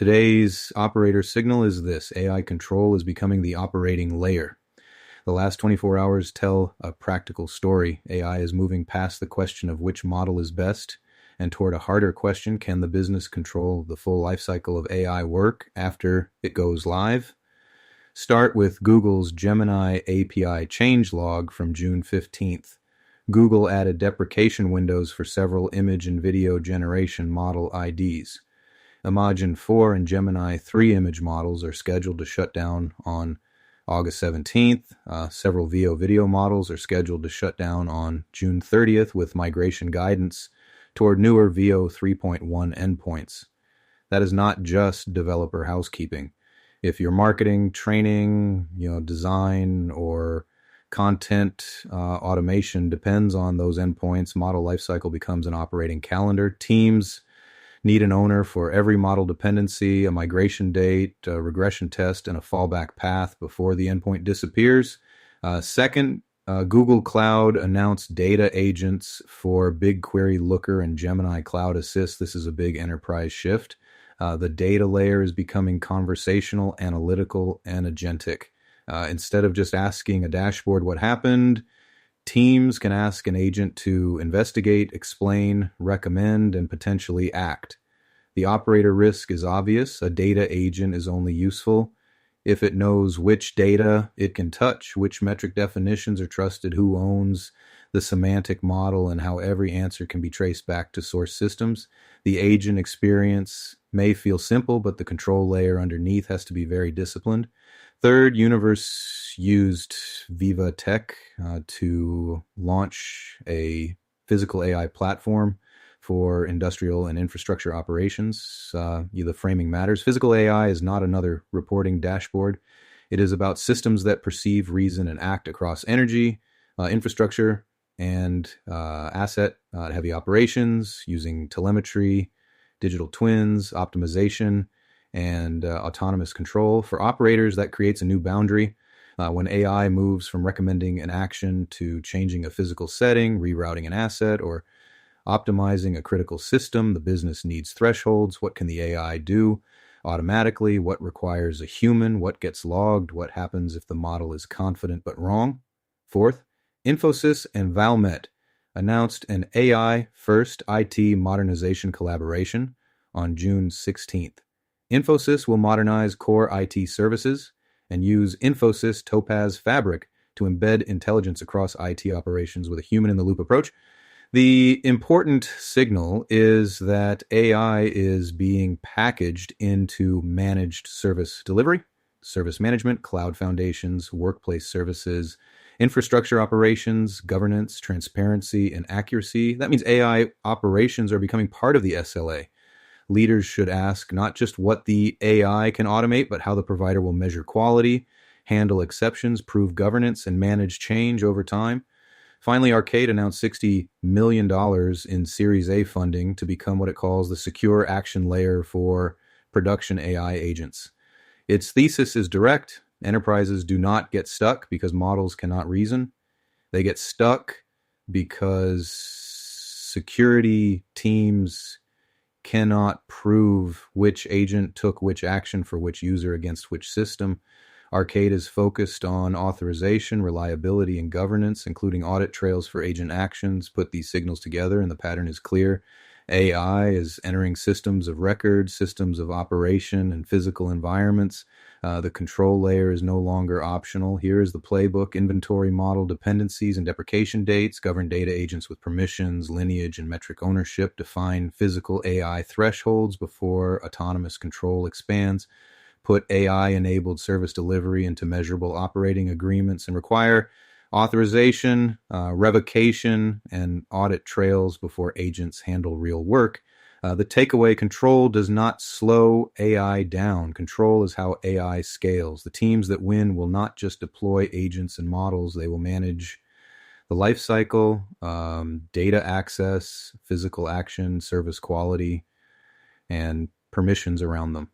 Today's operator signal is this: AI control is becoming the operating layer. The last 24 hours tell a practical story. AI is moving past the question of which model is best and toward a harder question: can the business control the full lifecycle of AI work after it goes live? Start with Google's Gemini API changelog from June 15th. Google added deprecation windows for several image and video generation model IDs. Imagen 4 and Gemini 3 image models are scheduled to shut down on August 17th. Several VO video models are scheduled to shut down on June 30th with migration guidance toward newer VO 3.1 endpoints. That is not just developer housekeeping. If your marketing, training, design, or content automation depends on those endpoints, model lifecycle becomes an operating calendar. Teams need an owner for every model dependency, a migration date, a regression test, and a fallback path before the endpoint disappears. Second, Google Cloud announced data agents for BigQuery Looker and Gemini Cloud Assist. This is a big enterprise shift. The data layer is becoming conversational, analytical, and agentic. Instead of just asking a dashboard what happened, teams can ask an agent to investigate, explain, recommend, and potentially act. The operator risk is obvious. A data agent is only useful if it knows which data it can touch, which metric definitions are trusted, who owns the semantic model, and how every answer can be traced back to source systems. The agent experience may feel simple, but the control layer underneath has to be very disciplined. Third, Univers used Viva Tech to launch a physical AI platform for industrial and infrastructure operations. The framing matters. Physical AI is not another reporting dashboard. It is about systems that perceive, reason, and act across energy, infrastructure, and asset-heavy operations using telemetry, digital twins, optimization, and autonomous control. For operators, that creates a new boundary. When AI moves from recommending an action to changing a physical setting, rerouting an asset, or optimizing a critical system, the business needs thresholds. What can the AI do automatically? What requires a human? What gets logged? What happens if the model is confident but wrong? Fourth, Infosys and Valmet announced an AI-first IT modernization collaboration on June 16th. Infosys will modernize core IT services and use Infosys Topaz Fabric to embed intelligence across IT operations with a human-in-the-loop approach. The important signal is that AI is being packaged into managed service delivery, service management, cloud foundations, workplace services, infrastructure operations, governance, transparency, and accuracy. That means AI operations are becoming part of the SLA. Leaders should ask not just what the AI can automate, but how the provider will measure quality, handle exceptions, prove governance, and manage change over time. Finally, Arcade announced $60 million in Series A funding to become what it calls the secure action layer for production AI agents. Its thesis is direct. Enterprises do not get stuck because models cannot reason. They get stuck because security teams cannot prove which agent took which action for which user against which system. Arcade is focused on authorization, reliability, and governance, including audit trails for agent actions. Put these signals together and the pattern is clear. AI is entering systems of record, systems of operation, and physical environments. The control layer is no longer optional. Here is the playbook: inventory, model, dependencies, and deprecation dates, govern data agents with permissions, lineage, and metric ownership, define physical AI thresholds before autonomous control expands, put AI-enabled service delivery into measurable operating agreements, and require authorization, revocation, and audit trails before agents handle real work. The takeaway: control does not slow AI down. Control is how AI scales. The teams that win will not just deploy agents and models. They will manage the lifecycle, data access, physical action, service quality, and permissions around them.